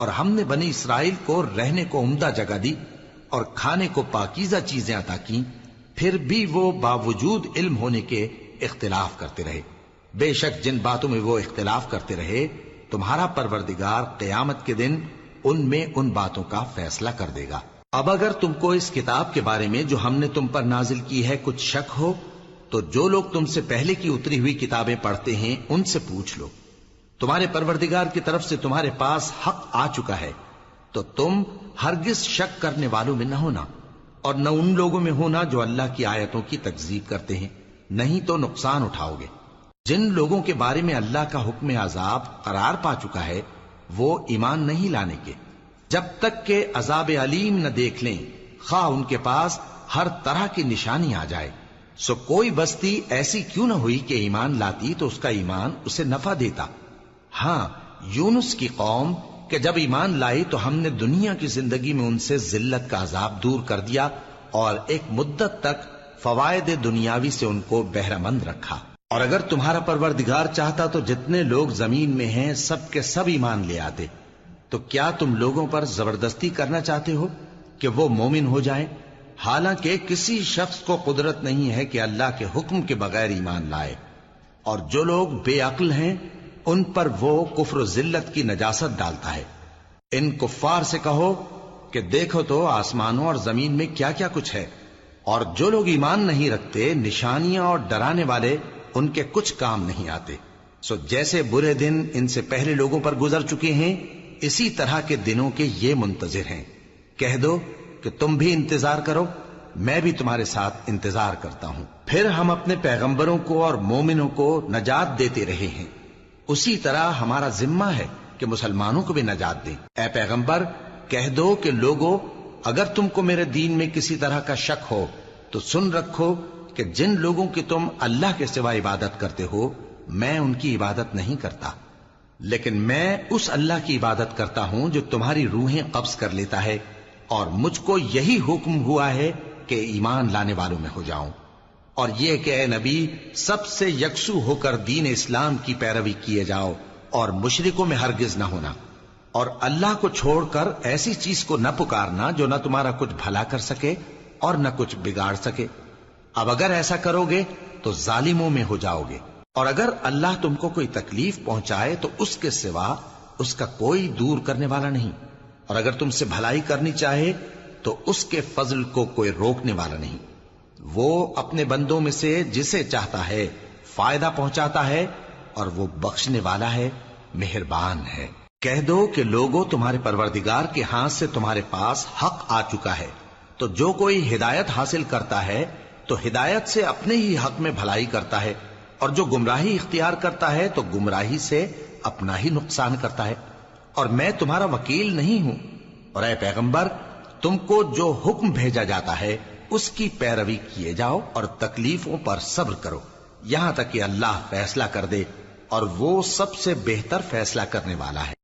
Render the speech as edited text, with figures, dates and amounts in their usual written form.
اور ہم نے بنی اسرائیل کو رہنے کو عمدہ جگہ دی اور کھانے کو پاکیزہ چیزیں عطا کی، پھر بھی وہ باوجود علم ہونے کے اختلاف کرتے رہے۔ بے شک جن باتوں میں وہ اختلاف کرتے رہے تمہارا پروردگار قیامت کے دن ان میں ان باتوں کا فیصلہ کر دے گا۔ اب اگر تم کو اس کتاب کے بارے میں جو ہم نے تم پر نازل کی ہے کچھ شک ہو تو جو لوگ تم سے پہلے کی اتری ہوئی کتابیں پڑھتے ہیں ان سے پوچھ لو، تمہارے پروردگار کی طرف سے تمہارے پاس حق آ چکا ہے تو تم ہرگز شک کرنے والوں میں نہ ہونا، اور نہ ان لوگوں میں ہونا جو اللہ کی آیتوں کی تکذیب کرتے ہیں، نہیں تو نقصان اٹھاؤ گے۔ جن لوگوں کے بارے میں اللہ کا حکم عذاب قرار پا چکا ہے وہ ایمان نہیں لانے کے جب تک کہ عذاب علیم نہ دیکھ لیں، خواہ ان کے پاس ہر طرح کی نشانی آ جائے۔ سو کوئی بستی ایسی کیوں نہ ہوئی کہ ایمان لاتی تو اس کا ایمان اسے نفع دیتا۔ ہاں، یونس کی قوم کہ جب ایمان لائی تو ہم نے دنیا کی زندگی میں ان سے ذلت کا عذاب دور کر دیا اور ایک مدت تک فوائد دنیاوی سے ان کو بہرہ مند رکھا۔ اور اگر تمہارا پروردگار چاہتا تو جتنے لوگ زمین میں ہیں سب کے سب ایمان لے آتے، تو کیا تم لوگوں پر زبردستی کرنا چاہتے ہو کہ وہ مومن ہو جائیں؟ حالانکہ کسی شخص کو قدرت نہیں ہے کہ اللہ کے حکم کے بغیر ایمان لائے، اور جو لوگ بے عقل ہیں ان پر وہ کفر و ذلت کی نجاست ڈالتا ہے۔ ان کفار سے کہو کہ دیکھو تو آسمانوں اور زمین میں کیا کیا کچھ ہے، اور جو لوگ ایمان نہیں رکھتے نشانیاں اور ڈرانے والے ان کے کچھ کام نہیں آتے۔ سو جیسے برے دن ان سے پہلے لوگوں پر گزر چکے ہیں اسی طرح کے دنوں کے یہ منتظر ہیں۔ کہہ دو کہ تم بھی انتظار کرو، میں بھی تمہارے ساتھ انتظار کرتا ہوں۔ پھر ہم اپنے پیغمبروں کو اور مومنوں کو نجات دیتے رہے ہیں، اسی طرح ہمارا ذمہ ہے کہ مسلمانوں کو بھی نجات دیں۔ اے پیغمبر کہہ دو کہ لوگو اگر تم کو میرے دین میں کسی طرح کا شک ہو تو سن رکھو کہ جن لوگوں کی تم اللہ کے سوا عبادت کرتے ہو میں ان کی عبادت نہیں کرتا، لیکن میں اس اللہ کی عبادت کرتا ہوں جو تمہاری روحیں قبض کر لیتا ہے، اور مجھ کو یہی حکم ہوا ہے کہ ایمان لانے والوں میں ہو جاؤں، اور یہ کہ اے نبی سب سے یکسو ہو کر دین اسلام کی پیروی کیے جاؤ اور مشرکوں میں ہرگز نہ ہونا، اور اللہ کو چھوڑ کر ایسی چیز کو نہ پکارنا جو نہ تمہارا کچھ بھلا کر سکے اور نہ کچھ بگاڑ سکے۔ اب اگر ایسا کرو گے تو ظالموں میں ہو جاؤ گے، اور اگر اللہ تم کو کوئی تکلیف پہنچائے تو اس کے سوا اس کا کوئی دور کرنے والا نہیں، اور اگر تم سے بھلائی کرنی چاہے تو اس کے فضل کو کوئی روکنے والا نہیں۔ وہ اپنے بندوں میں سے جسے چاہتا ہے فائدہ پہنچاتا ہے، اور وہ بخشنے والا ہے، مہربان ہے۔ کہہ دو کہ لوگوں تمہارے پروردگار کے ہاتھ سے تمہارے پاس حق آ چکا ہے، تو جو کوئی ہدایت حاصل کرتا ہے تو ہدایت سے اپنے ہی حق میں بھلائی کرتا ہے، اور جو گمراہی اختیار کرتا ہے تو گمراہی سے اپنا ہی نقصان کرتا ہے، اور میں تمہارا وکیل نہیں ہوں۔ اور اے پیغمبر تم کو جو حکم بھیجا جاتا ہے اس کی پیروی کیے جاؤ اور تکلیفوں پر صبر کرو یہاں تک کہ اللہ فیصلہ کر دے، اور وہ سب سے بہتر فیصلہ کرنے والا ہے۔